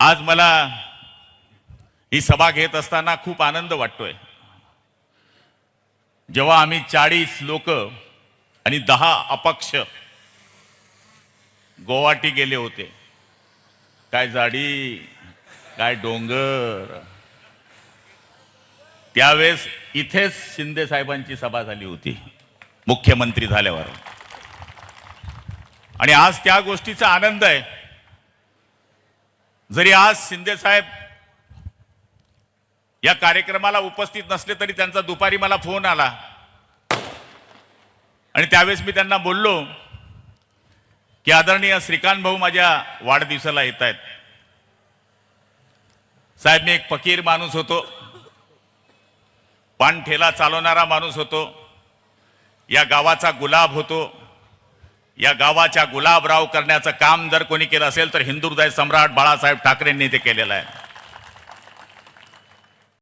आज मला ही सभा घेत असताना खूप आनंद वाटतोय। जेव्हा आम्ही 40 लोक आणि 10 अपक्ष गोवाटी गेले होते, काय झाडी काय डोंगर, त्यावेळेस इथेच शिंदे साहेबांची सभा झाली होती मुख्यमंत्री झाल्यावर। आणि आज त्या गोष्टीचा आनंद आहे। जरी आज शिंदे साहेब या कार्यक्रमाला उपस्थित नसले तरी त्यांचा दुपारी मला फोन आला आणि त्यावेळेस मी त्यांना बोललो की आदरणीय श्रीकांत भाऊ माझ्या वाढदिवसाला येत आहेत। साहेब, मी एक फकीर माणूस होतो, पान ठेला चालवणारा माणूस होतो, या गावाचा गुलाब होतो। या गावाच्या गुलाबराव करण्याचं काम जर कोणी केलं असेल तर हिंदुहृदय सम्राट बाळासाहेब ठाकरेंनी ते केलेलं आहे।